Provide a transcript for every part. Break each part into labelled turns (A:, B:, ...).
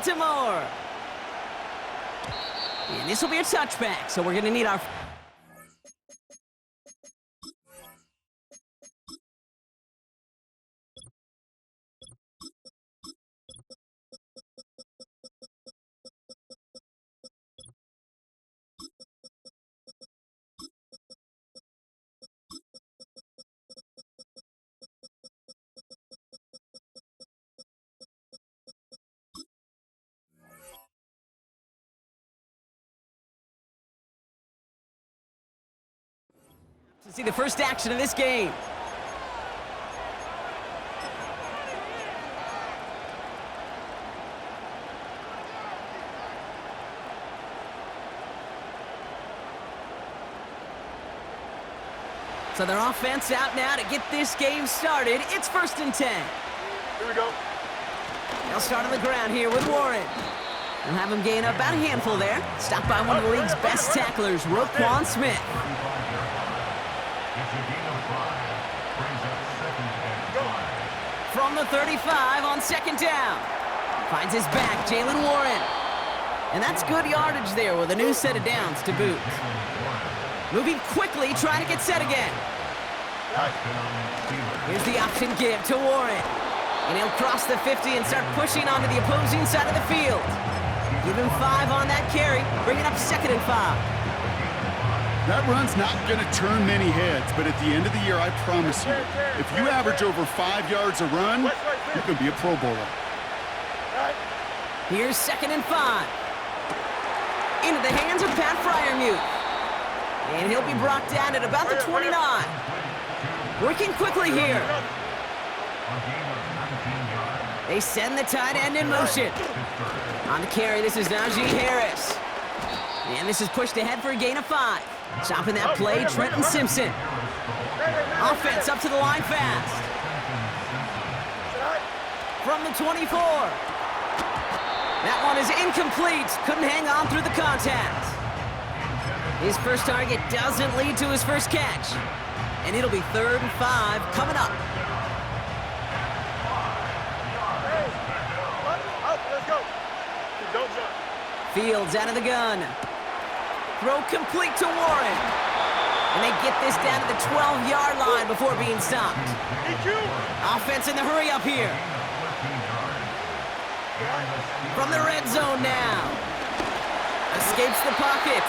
A: Baltimore. And this will be a touchback, so we're going to need our... to see the first action of this game. So their offense out now to get this game started. It's 1st and 10.
B: Here we go.
A: They'll start on the ground here with Warren. They'll have him gain up about a handful there. Stopped by one of the league's best tacklers, Roquan Smith. From the 35 on 2nd down. Finds his back, Jalen Warren. And that's good yardage there with a new set of downs to boot. Moving quickly, trying to get set again. Here's the option give to Warren. And he'll cross the 50 and start pushing onto the opposing side of the field. Give him 5 on that carry, bring it up 2nd and 5.
C: That run's not going to turn many heads, but at the end of the year, I promise you, if you average over 5 yards a run, you can be a Pro Bowler.
A: Here's 2nd and 5. Into the hands of Pat Freiermuth. And he'll be brought down at about the 29. Working quickly here. They send the tight end in motion. On the carry, this is Najee Harris. And this is pushed ahead for a gain of 5. Stopping that play, Trenton Simpson. Offense up to the line fast. From the 24. That one is incomplete. Couldn't hang on through the contact. His first target doesn't lead to his first catch. And it'll be 3rd and 5 coming up.
B: Let's go. Don't jump.
A: Fields out of the gun. Throw complete to Warren. And they get this down to the 12-yard line before being stopped. Offense in the hurry up here. From the red zone now. Escapes the pocket.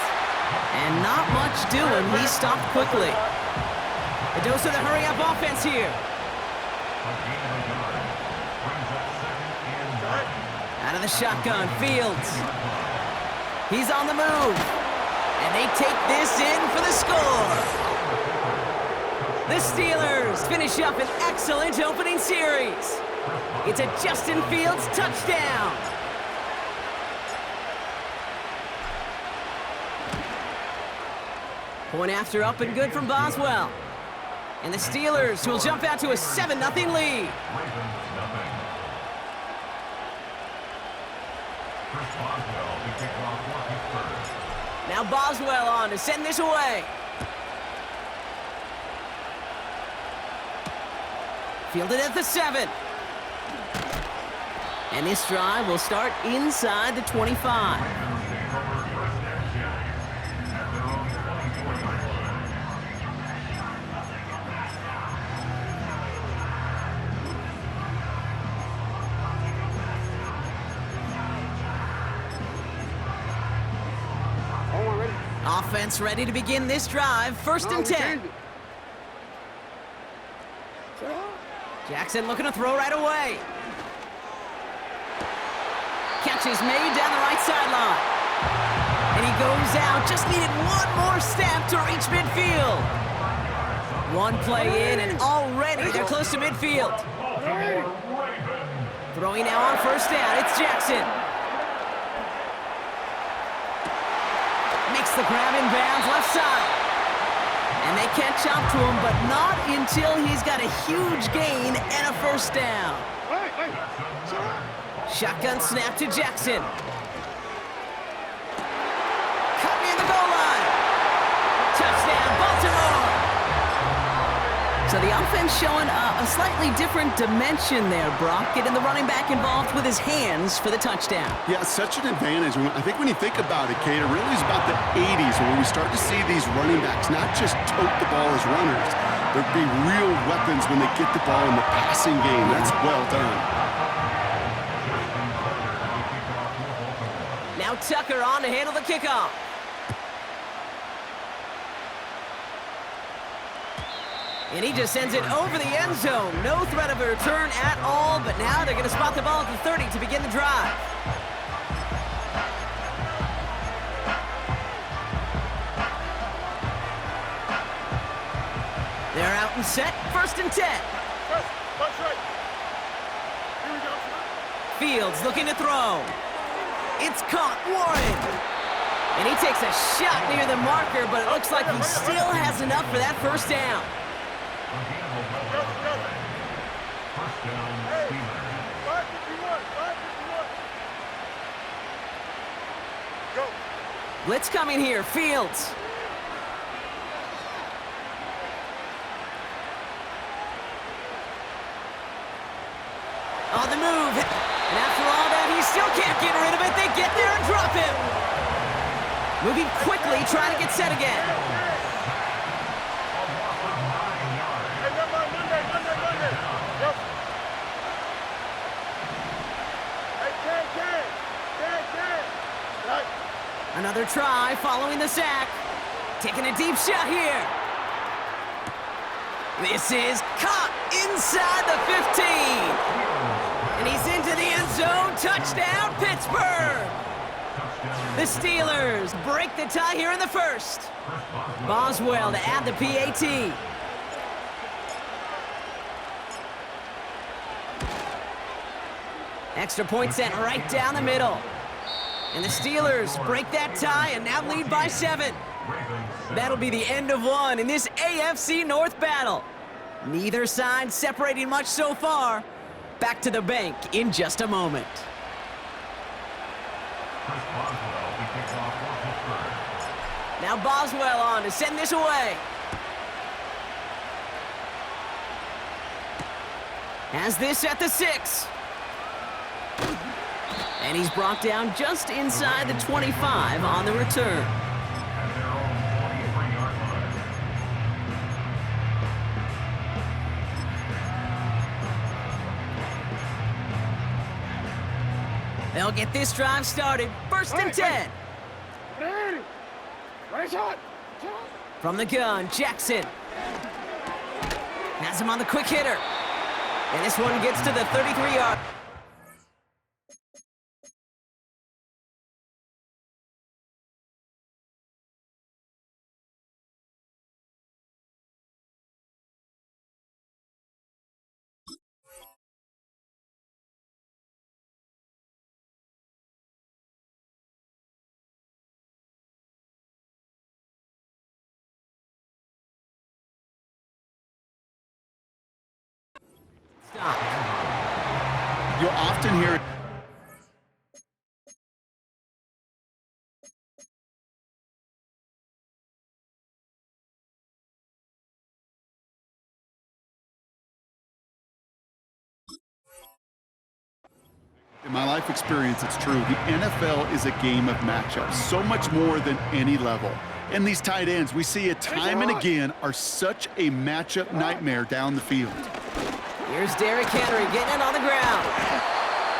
A: And not much doing. He stopped quickly. A dose of the hurry-up offense here. Out of the shotgun, Fields. He's on the move. And they take this in for the score. The Steelers finish up an excellent opening series. It's a Justin Fields touchdown. Point after up and good from Boswell. And the Steelers will jump out to a 7-0 lead. Now Boswell on to send this away. Fielded at the 7. And this drive will start inside the 25. Offense ready to begin this drive. 1st and 10. Jackson looking to throw right away. Catch is made down the right sideline. And he goes out. Just needed one more step to reach midfield. One play in and already they're close to midfield. Throwing now on 1st down. It's Jackson. Makes the grab in bounds left side. And they catch up to him, but not until he's got a huge gain and a 1st down. Shotgun snap to Jackson. Cut near the goal line. Touchdown, Baltimore. So So the offense showing a slightly different dimension there, Brock, getting the running back involved with his hands for the touchdown.
C: Yeah, such an advantage. I think when you think about it, Kate, it really is about the 80s where we start to see these running backs not just tote the ball as runners, but be real weapons when they get the ball in the passing game. That's well done.
A: Now Tucker on to handle the kickoff. And he just sends it over the end zone. No threat of a return at all, but now they're going to spot the ball at the 30 to begin the drive. They're out and set, 1st and 10.
B: That's right. Here we go.
A: Fields looking to throw. It's caught, Warren. And he takes a shot near the marker, but it looks like he still has enough for that first down.
B: Hey, 551, 551. Go.
A: Blitz coming here, Fields. On the move. And after all that, he still can't get rid of it. They get there and drop him. Moving quickly, trying to get set again.
B: Hey, Monday. Yep. Hey, Ken. Right.
A: Another try following the sack. Taking a deep shot here. This is caught inside the 15. And he's into the end zone. Touchdown, Pittsburgh. The Steelers break the tie here in the first. Boswell to add the PAT. Extra point sent right down the middle. And the Steelers break that tie and now lead by 7. That'll be the end of one in this AFC North battle. Neither side separating much so far. Back to the bank in just a moment. Now Boswell on to send this away. Has this at the 6. And he's brought down just inside the 25 on the return. They'll get this drive started. 1st and 10. From the gun, Jackson. Has him on the quick hitter. And this one gets to the 33-yard.
C: You'll often hear in my life experience, it's true. The NFL is a game of matchups, so much more than any level. And these tight ends, we see it time and again, are such a matchup nightmare down the field.
A: Here's Derrick Henry getting it on the ground.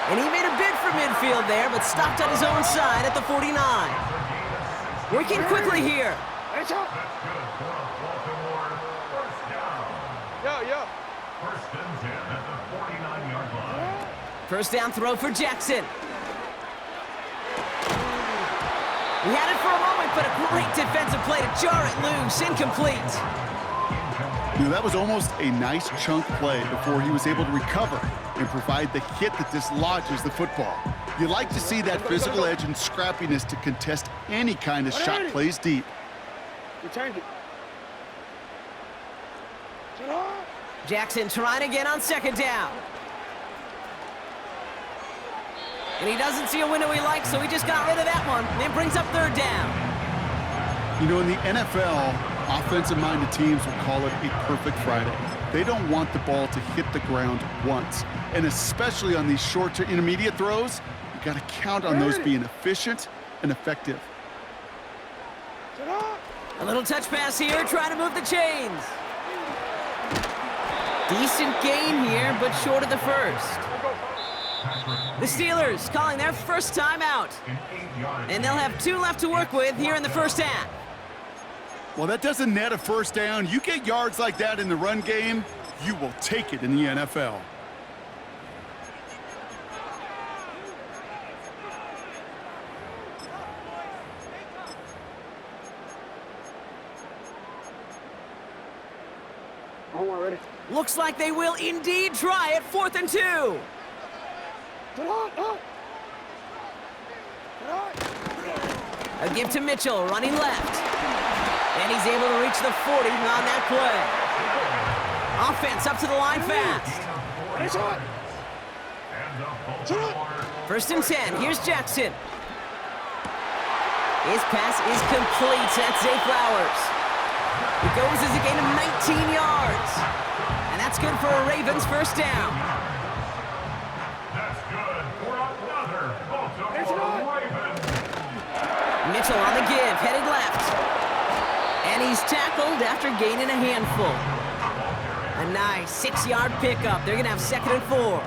A: And he made a bid for midfield there, but stopped on his own side at the 49. Working quickly here.
B: Yo.
A: First down throw for Jackson. He had it for a moment, but a great defensive play to jar it loose. Incomplete.
C: That was almost a nice chunk play before he was able to recover and provide the hit that dislodges the football. You like to see that physical edge and scrappiness to contest any kind of shot plays deep.
A: Jackson trying again on 2nd down. And he doesn't see a window he likes, so he just got rid of that one. And then brings up 3rd down.
C: You know, in the NFL, offensive-minded teams will call it a perfect Friday. they don't want the ball to hit the ground once. And especially on these short to intermediate throws, you got to count on those being efficient and effective.
A: A little touch pass here, trying to move the chains. Decent gain here, but short of the first. The Steelers calling their first timeout. And they'll have 2 left to work with here in the first half.
C: Well, that doesn't net a first down. You get yards like that in the run game, you will take it in the NFL.
A: Looks like they will indeed try it, 4th and 2. A give to Mitchell, running left. And he's able to reach the 40 on that play. Offense up to the line fast. 1st and 10, here's Jackson. His pass is complete, that's Zay Flowers. It goes as a gain of 19 yards. And that's good for a Ravens first down.
D: That's good for another Baltimore Ravens.
A: Mitchell on the give, headed left. And he's tackled after gaining a handful. A nice 6-yard pickup. They're going to have 2nd and 4.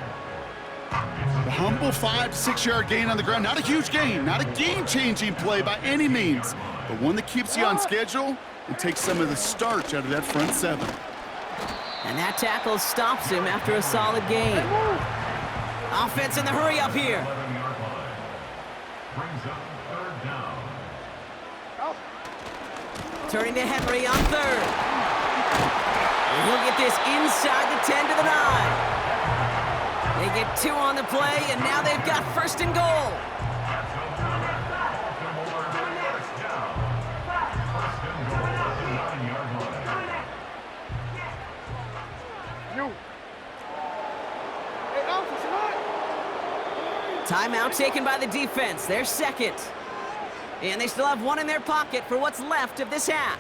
C: The humble 5 to 6 yard gain on the ground. Not a huge gain, not a game-changing play by any means, but one that keeps you on schedule and takes some of the starch out of that front 7.
A: And that tackle stops him after a solid gain. Offense in the hurry up here.
D: Brings up 3rd down.
A: Turning to Henry on 3rd. And he'll get this inside the 10 to the 9. They get 2 on the play, and now they've got 1st and goal. Timeout taken by the defense, their 2nd. And they still have 1 in their pocket for what's left of this half.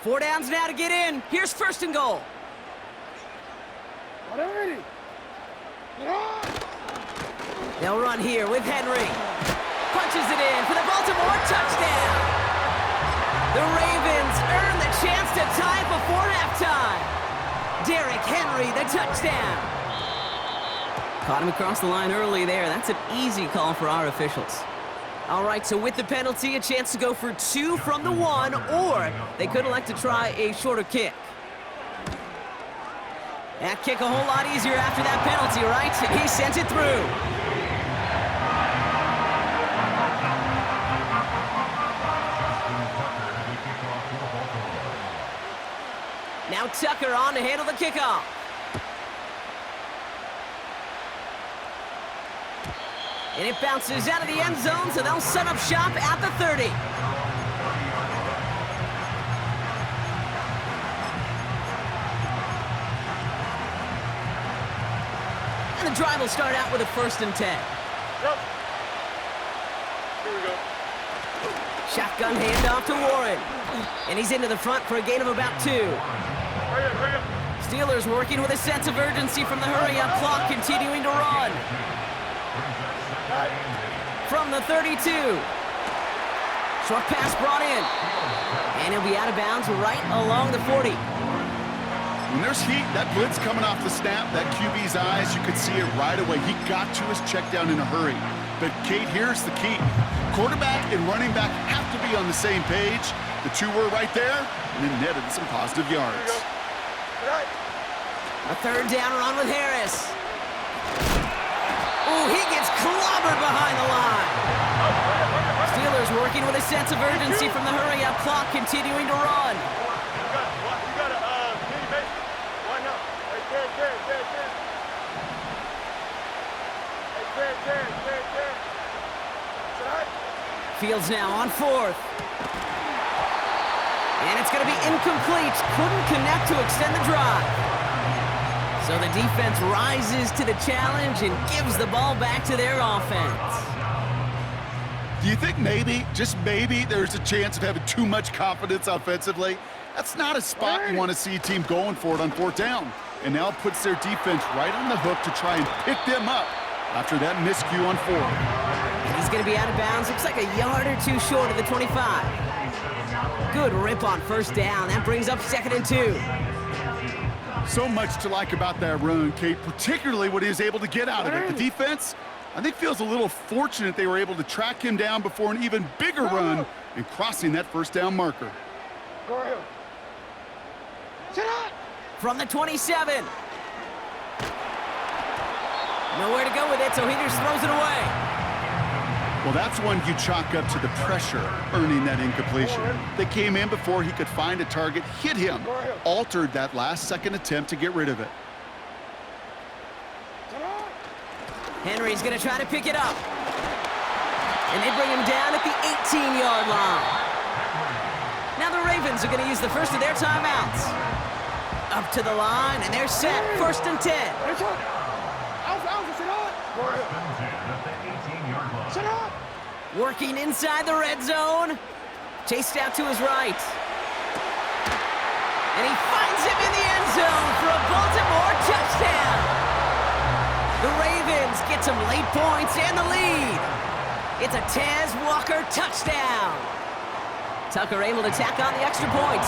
A: Four downs now to get in. Here's 1st and goal. They'll run here with Henry. Punches it in for the Baltimore touchdown. The Ravens earn the chance to tie before halftime. Derrick Henry, the touchdown. Caught him across the line early there. That's an easy call for our officials. All right, so with the penalty, a chance to go for 2 from the 1, or they could elect to try a shorter kick. That kick a whole lot easier after that penalty, right? He sent it through. Now Tucker on to handle the kickoff. And it bounces out of the end zone, so they'll set up shop at the 30. And the drive will start out with a 1st and 10.
B: Yep. Here we go.
A: Shotgun handoff to Warren. And he's into the front for a gain of about 2.
B: Hurry up.
A: Steelers working with a sense of urgency from the hurry-up clock, continuing to run. From the 32. Short pass brought in. And he'll be out of bounds right along the 40.
C: When there's heat, that blitz coming off the snap, that QB's eyes, you could see it right away. He got to his check down in a hurry. But, Kate, here's the key. Quarterback and running back have to be on the same page. The 2 were right there, and it netted some positive yards.
A: A 3rd down run with Harris. Ooh, he gets clobbered behind the line. Steelers working with a sense of urgency from the hurry-up clock, continuing to run.
B: You got a mini base. Why not? Hey, Terry. Hey, Terry.
A: Fields now on 4th. And it's going to be incomplete. Couldn't connect to extend the drive. So the defense rises to the challenge and gives the ball back to their offense.
C: Do you think maybe, just maybe, there's a chance of having too much confidence offensively? That's not a spot you want to see a team going for it on 4th down. And now it puts their defense right on the hook to try and pick them up after that miscue on 4th.
A: And he's going to be out of bounds. Looks like a yard or 2 short of the 25. Good rip on 1st down. That brings up 2nd and 2.
C: So much to like about that run, Kate, particularly what he was able to get out of it. The defense, I think, feels a little fortunate they were able to track him down before an even bigger run and crossing that 1st down marker.
B: Go ahead. Sit up.
A: From the 27. Nowhere to go with it, so he just throws it away.
C: Well, that's one you chalk up to the pressure earning that incompletion. They came in before he could find a target, hit him, altered that last-second attempt to get rid of it.
A: Henry's going to try to pick it up. And they bring him down at the 18-yard line. Now the Ravens are going to use the first of their timeouts. Up to the line, and they're set. 1st and 10. Working inside the red zone. Chased out to his right. And he finds him in the end zone for a Baltimore touchdown. The Ravens get some late points and the lead. It's a Tez Walker touchdown. Tucker able to tack on the extra point.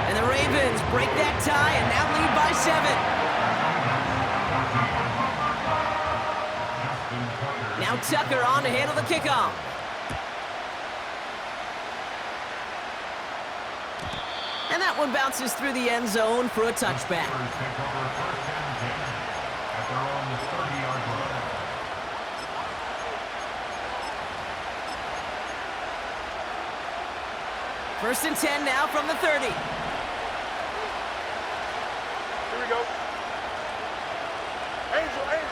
A: And the Ravens break that tie and now lead by 7. Now Tucker on to handle the kickoff. And that one bounces through the end zone for a touchback. First and 10 now from the 30.
B: Here we go. Angel. Hey,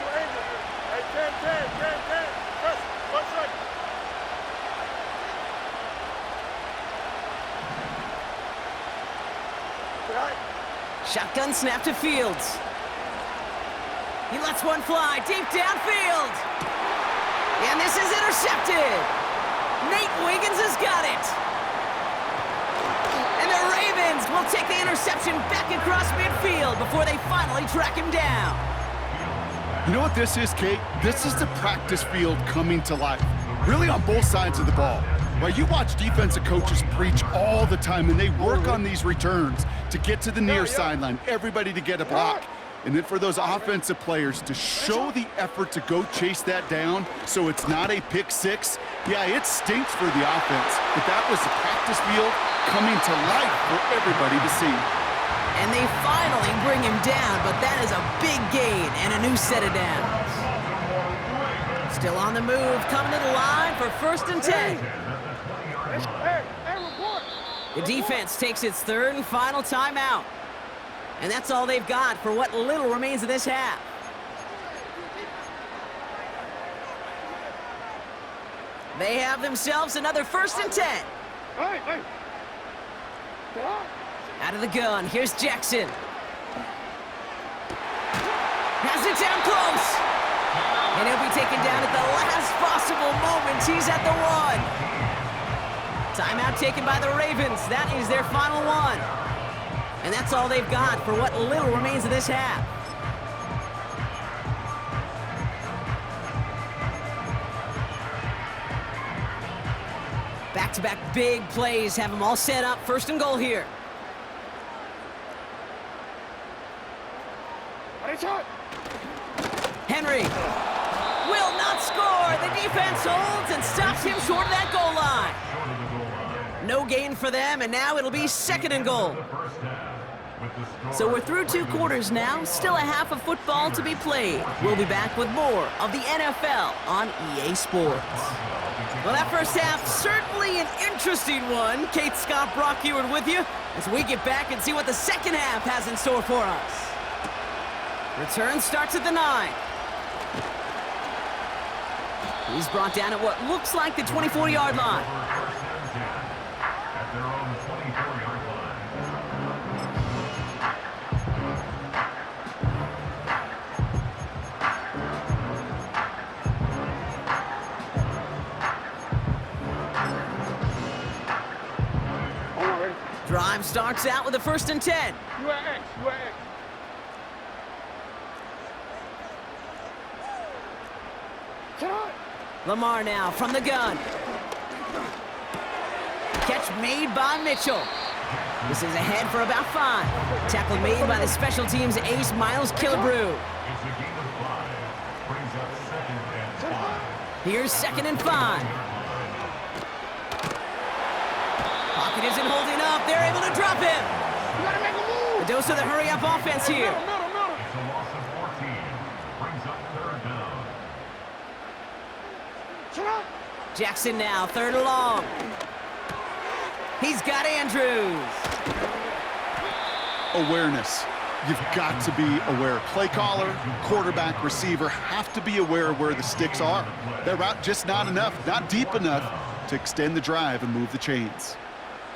B: 10. Press. What's right? Right.
A: Shotgun snap to Fields. He lets one fly deep downfield. And this is intercepted. Nate Wiggins has got it. And the Ravens will take the interception back across midfield before they finally track him down.
C: You know what this is, Kate? This is the practice field coming to life, really on both sides of the ball. Right, you watch defensive coaches preach all the time, and they work on these returns to get to the near sideline, everybody to get a block. And then for those offensive players to show the effort to go chase that down so it's not a pick six, yeah, it stinks for the offense. But that was the practice field coming to life for everybody to see.
A: And they finally bring him down, but that is a big gain and a new set of downs. Still on the move, coming to the line for 1st and 10. The defense takes its 3rd and final timeout. And that's all they've got for what little remains of this half. They have themselves another 1st and 10.
B: Hey.
A: Out of the gun, here's Jackson. Has it down close. And he'll be taken down at the last possible moment. He's at the 1. Timeout taken by the Ravens. That is their final one. And that's all they've got for what little remains of this half. Back-to-back big plays have them all set up. 1st and goal here. Henry will not score. The defense holds and stops him short of that goal line. No gain for them, and now it'll be 2nd and goal. So we're through 2 quarters now. Still a half of football to be played. We'll be back with more of the NFL on EA Sports. Well, that first half, certainly an interesting one. Kate, Scott, Brock Ewart with you as we get back and see what the second half has in store for us. Return starts at the 9. He's brought down at what looks like the 24-yard line.
D: At their own 24-yard line.
A: starts out with a 1st and 10.
B: You at X. You at X.
A: Lamar now from the gun. Catch made by Mitchell. This is ahead for about 5. Tackle made by the special teams ace, Miles Killebrew. Here's 2nd and 5. Pocket isn't holding up. They're able to drop him.
B: You gotta make a move.
A: A dose of the hurry-up offense here.
B: Middle.
D: It's a loss of 14. Brings up 3rd down.
A: Jackson now, 3rd and long. He's got Andrews.
C: Awareness. You've got to be aware. Play caller, quarterback, receiver have to be aware of where the sticks are. That route just not enough, not deep enough to extend the drive and move the chains.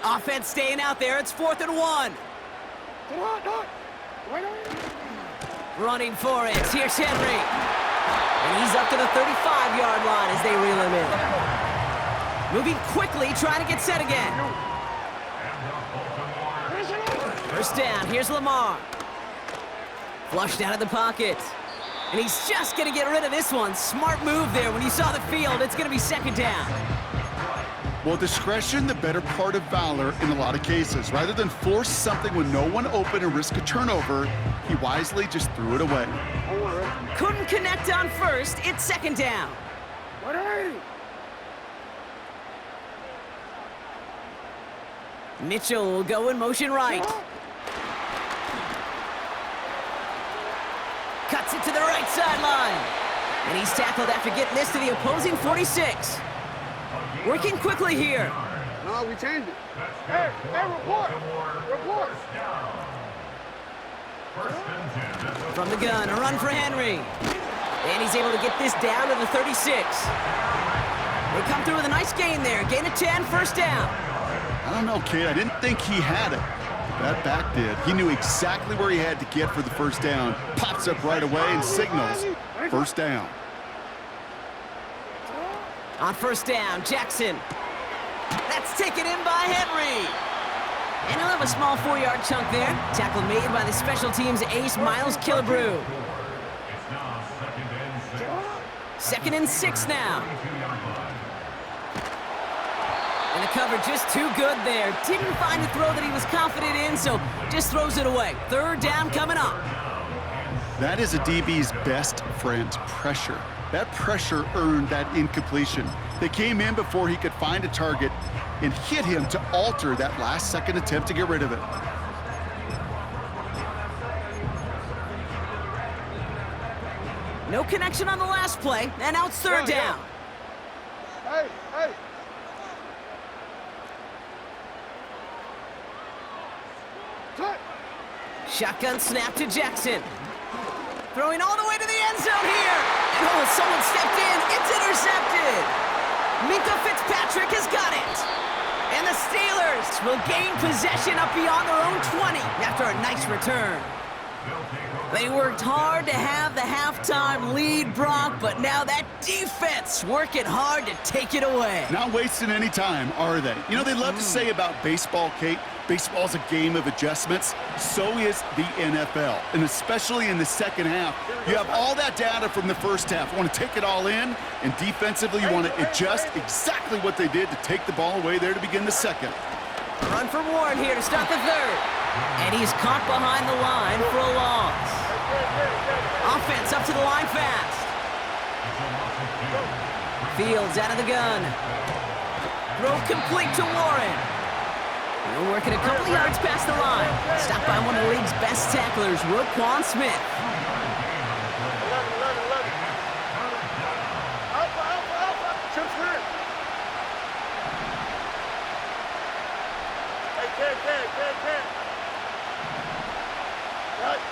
A: Offense staying out there. It's 4th and 1. Running for it. Here's Henry. And he's up to the 35-yard line as they reel him in. Moving quickly, trying to get set again. 1st down. Here's Lamar. Flushed out of the pocket. And he's just going to get rid of this one. Smart move there. When you saw the field, it's going to be 2nd down.
C: Well, discretion, the better part of valor in a lot of cases. Rather than force something with no one open and risk a turnover, he wisely just threw it away.
A: Couldn't connect on 1st. It's 2nd down. Mitchell will go in motion right. Cuts it to the right sideline. And he's tackled after getting this to the opposing 46. Working quickly here.
B: No, we changed it. Hey, report.
A: From the gun, a run for Henry. And he's able to get this down to the 36. They come through with a nice gain there. Gain of 10, 1st down.
C: I don't know, kid. I didn't think he had it. That back did. He knew exactly where he had to get for the 1st down. Pops up right away and signals 1st down.
A: On 1st down, Jackson. That's taken in by Henry. And he'll have a small 4-yard chunk there. Tackle made by the special teams ace, Miles Killebrew. 2nd and 6 now. And the cover just too good there. Didn't find a throw that he was confident in, so just throws it away. 3rd down coming up.
C: That is a DB's best friend, pressure. That pressure earned that incompletion. They came in before he could find a target and hit him to alter that last-second attempt to get rid of it.
A: No connection on the last play, and now it's 3rd down.
B: Hey.
A: Shotgun snap to Jackson. Throwing all the way to the end zone here. And oh, someone stepped in. It's intercepted. Minka Fitzpatrick has got it. And the Steelers will gain possession up beyond their own 20 after a nice return. They worked hard to have the halftime lead, Brock, but now that defense working hard to take it away.
C: Not wasting any time, are they? You know, they love to say about baseball, Kate, baseball's a game of adjustments. So is the NFL, and especially in the 2nd half. You have all that data from the 1st half. You want to take it all in, and defensively you want to adjust exactly what they did to take the ball away there to begin the 2nd.
A: Run for Warren here to start the 3rd. And he's caught behind the line for a loss. Offense up to the line fast. Fields out of the gun. Throw complete to Warren. They're working a couple of yards past the line. Stopped by one of the league's best tacklers, Roquan Smith.
B: 11. Alpha. Chip's clear. Hey, Ted. Right.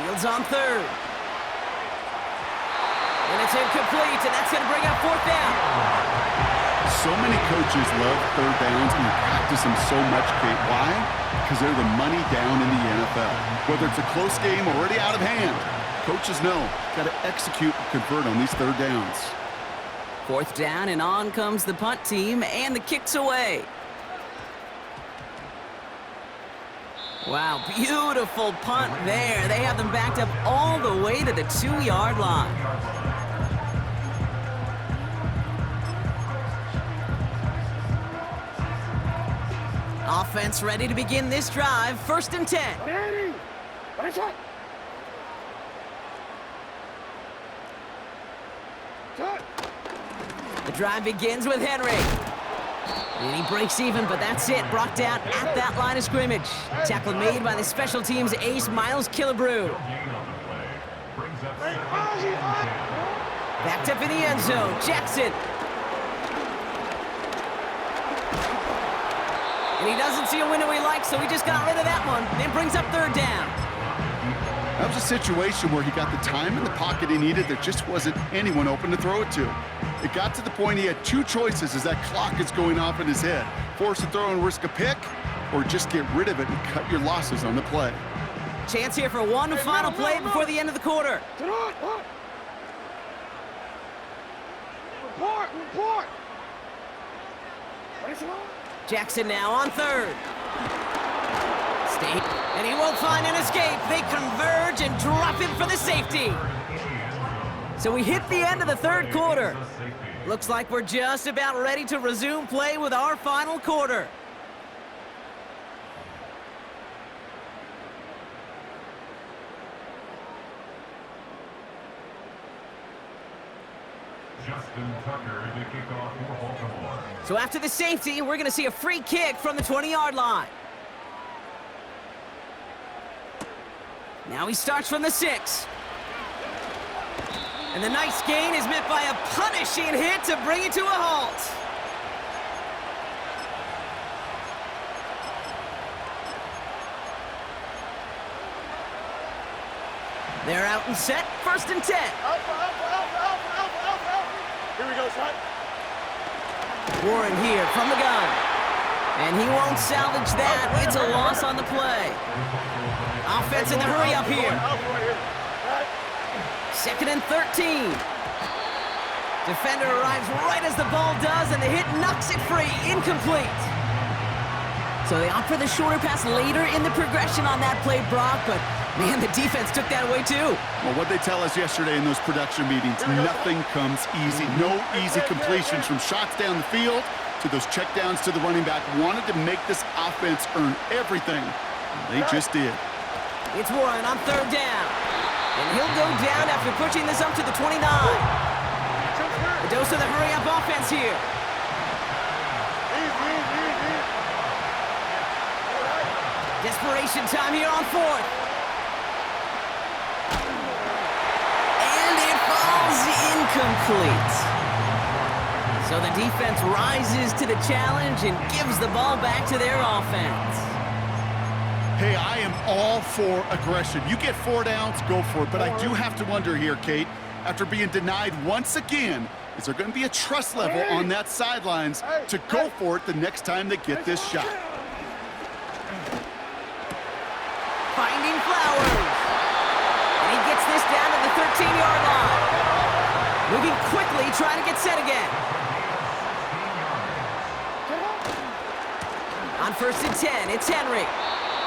A: Fields on 3rd. And it's incomplete, and that's going to bring up 4th down.
C: So many coaches love 3rd downs and practice them so much, Kate. Why? Because they're the money down in the NFL. Whether it's a close game already out of hand, coaches know, got to execute and convert on these 3rd downs.
A: 4th down, and on comes the punt team, and the kick's away. Wow, beautiful punt there. They have them backed up all the way to the 2-yard line. Offense ready to begin this drive. 1st and 10. The drive begins with Henry. And he breaks even, but that's it. Brought down at that line of scrimmage. Tackle made by the special teams ace, Miles Killebrew. Backed up in the end zone, Jackson. And he doesn't see a window he likes, so he just got rid of that one. And brings up 3rd down.
C: That was a situation where he got the time in the pocket he needed. There just wasn't anyone open to throw it to. It got to the point he had 2 choices as that clock is going off in his head. Force to throw and risk a pick, or just get rid of it and cut your losses on the play.
A: Chance here for one final play before the end of the quarter.
B: Report!
A: Jackson now on 3rd. Stay, and he won't find an escape. They converge and drop him for the safety. So we hit the end of the 3rd quarter. Looks like we're just about ready to resume play with our final quarter.
D: Justin Tucker to kick off for Baltimore.
A: So after the safety, we're going to see a free kick from the 20-yard line. Now he starts from the 6. And the nice gain is met by a punishing hit to bring it to a halt. They're out and set, 1st and 10.
B: Alpha. Here we go, son.
A: Warren here from the gun. And he won't salvage that. It's a loss on the play. Offense in the hurry up here. 2nd and 13. Defender arrives right as the ball does, and the hit knocks it free. Incomplete. So they opt for the shorter pass later in the progression on that play, Brock, but man, the defense took that away too.
C: Well, what they tell us yesterday in those production meetings, nothing comes easy. No easy completions, from shots down the field to those checkdowns to the running back. Wanted to make this offense earn everything. They just did.
A: It's Warren on 3rd down. And he'll go down after pushing this up to the 29. A dose of the hurry-up offense here. Desperation time here on 4th. And it falls incomplete. So the defense rises to the challenge and gives the ball back to their offense.
C: Hey, I am all for aggression. You get 4 downs, go for it. But I do have to wonder here, Kate, after being denied once again, is there going to be a trust level on that sidelines to go for it the next time they get this shot?
A: Finding Flowers. And he gets this down to the 13-yard line. Moving quickly, trying to get set again. On 1st and 10, it's Henry.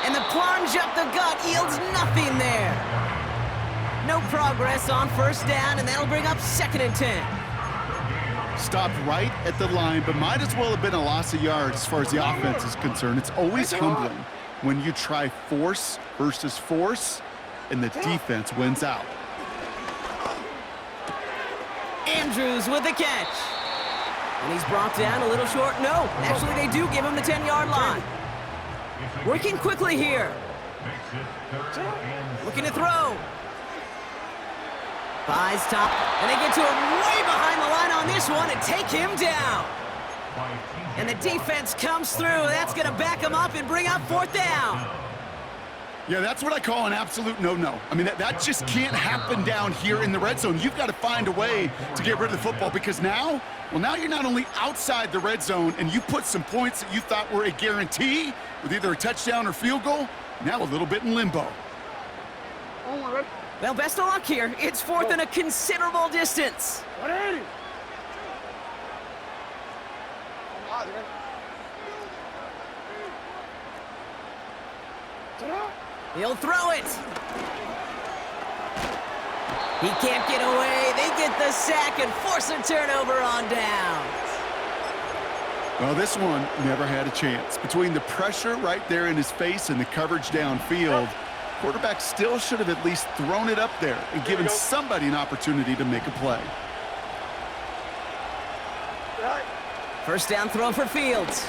A: And the plunge up the gut yields nothing there. No progress on 1st down, and that'll bring up 2nd and 10.
C: Stopped right at the line, but might as well have been a loss of yards as far as the offense is concerned. It's always humbling when you try force versus force, and the defense wins out.
A: Andrews with the catch. And he's brought down a little short. No, actually they do give him the 10-yard line. Working quickly here. Looking to throw. Buys top, and they get to him way behind the line on this one and take him down. And the defense comes through. That's going to back him up and bring up 4th down.
C: Yeah, that's what I call an absolute no-no. I mean, that just can't happen down here in the red zone. You've got to find a way to get rid of the football, because now you're not only outside the red zone and you put some points that you thought were a guarantee with either a touchdown or field goal, now a little bit in limbo.
A: Well, best of luck here. It's 4th and a considerable distance.
B: 180.
A: He'll throw it. He can't get away. They get the sack and force a turnover on downs.
C: Well, this one never had a chance. Between the pressure right there in his face and the coverage downfield, quarterback still should have at least thrown it up there and given somebody an opportunity to make a play.
A: First down throw for Fields.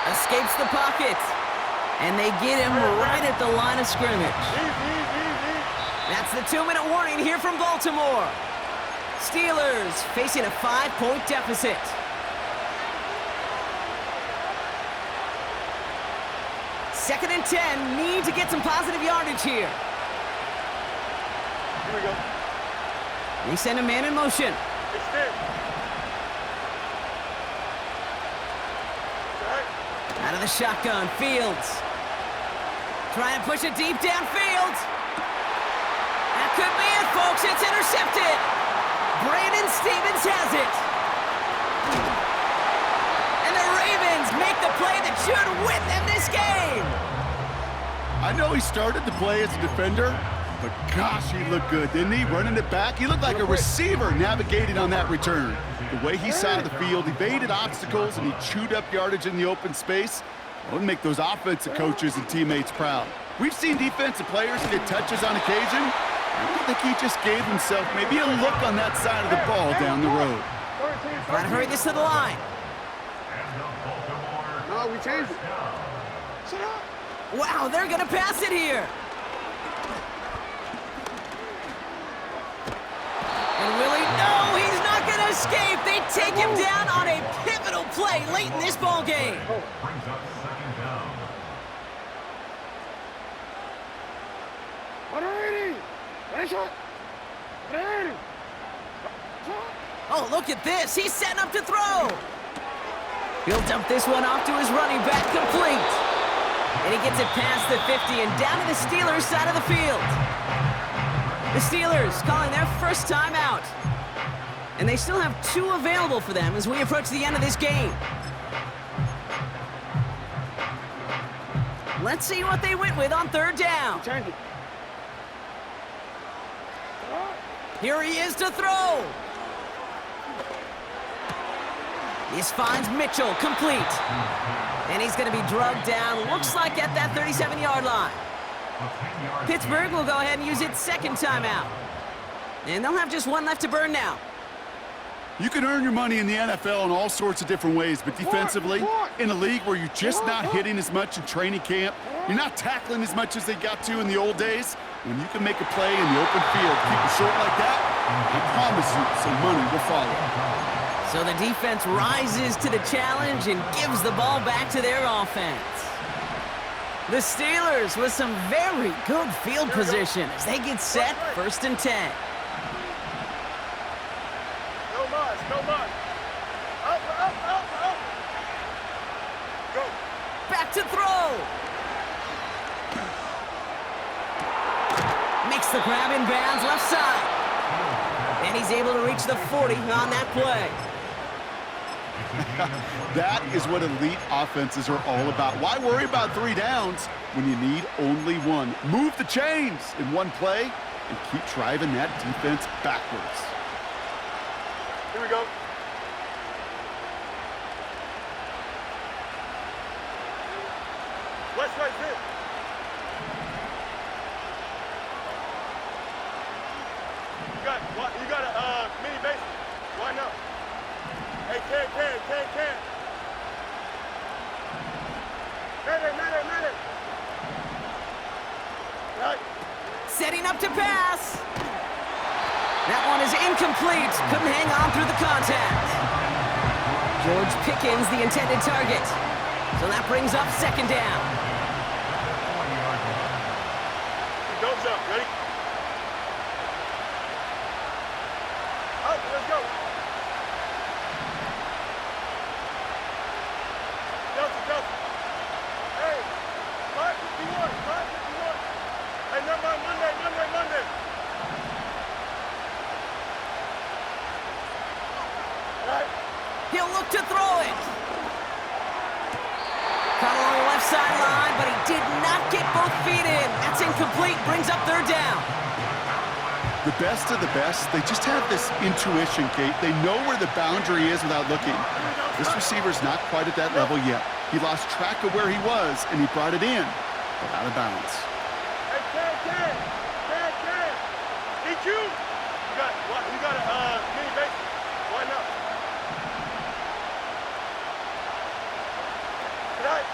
A: Escapes the pocket. And they get him right at the line of scrimmage. That's the 2-minute warning here from Baltimore. Steelers facing a 5-point deficit. Second and 10, need to get some positive yardage here.
B: Here we go.
A: They send a man in motion.
B: Extend.
A: Out of the shotgun, Fields. Trying to push it deep downfield. That could be it, folks. It's intercepted. Brandon Stevens has it. And the Ravens make the play that should win them this game.
C: I know he started the play as a defender, but gosh, he looked good, didn't he? Running it back, he looked like a receiver navigating on that return. The way he saw the field, evaded obstacles, and he chewed up yardage in the open space. That would make those offensive coaches and teammates proud. We've seen defensive players get touches on occasion. I think he just gave himself maybe a look on that side of the ball down the road.
A: Trying to hurry this to the line.
B: No, we changed it. Shut up.
A: Wow, they're going to pass it here. And Willie, no, he's not going to escape. They take him down on a pivotal play late in this ball game.
D: Brings up second down.
A: Oh, look at this. He's setting up to throw. He'll dump this one off to his running back, complete. And he gets it past the 50 and down to the Steelers' side of the field. The Steelers calling their first timeout. And they still have 2 available for them as we approach the end of this game. Let's see what they went with on third down. Here he is to throw. This finds Mitchell, complete. And he's going to be drugged down, looks like at that 37-yard line. Pittsburgh will go ahead and use its second timeout. And they'll have just 1 left to burn now.
C: You can earn your money in the NFL in all sorts of different ways, but defensively, in a league where you're just not hitting as much in training camp, you're not tackling as much as they got to in the old days, when you can make a play in the open field, keep it short like that, I promise you some money will follow.
A: So the defense rises to the challenge and gives the ball back to their offense. The Steelers with some very good field position as they get set, first and 10.
B: No much. Up. Go.
A: Back to throw. Makes the grab in bounds left side. And he's able to reach the 40 on that play.
C: That is what elite offenses are all about. Why worry about 3 downs when you need only 1? Move the chains in one play and keep driving that defense backwards.
B: Here we go. West right there. You got a mini base. Why not? Hey, can. Medic. Right.
A: Setting up to pass. That one is incomplete. Couldn't hang on through the contact. George Pickens, the intended target. So that brings up second down.
B: Don't jump. Ready? Up, let's go. Delta. Hey, 551. Hey, never mind, Monday. Right.
A: He'll look to throw it. Caught along the left sideline, but he did not get both feet in. That's incomplete. Brings up third down.
C: The best of the best, they just have this intuition, Kate. They know where the boundary is without looking. This receiver's not quite at that level yet. He lost track of where he was, and he brought it in, but out of bounds.
B: Hey, Ken. Need you? You got a mini base. Why not? Tonight.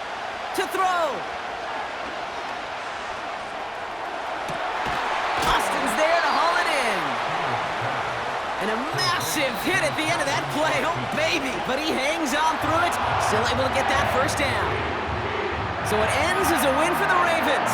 A: To throw. Austin's there to haul it in. And a massive hit at the end of that play. Oh, baby. But he hangs on through it. Still able to get that first down. So it ends as a win for the Ravens.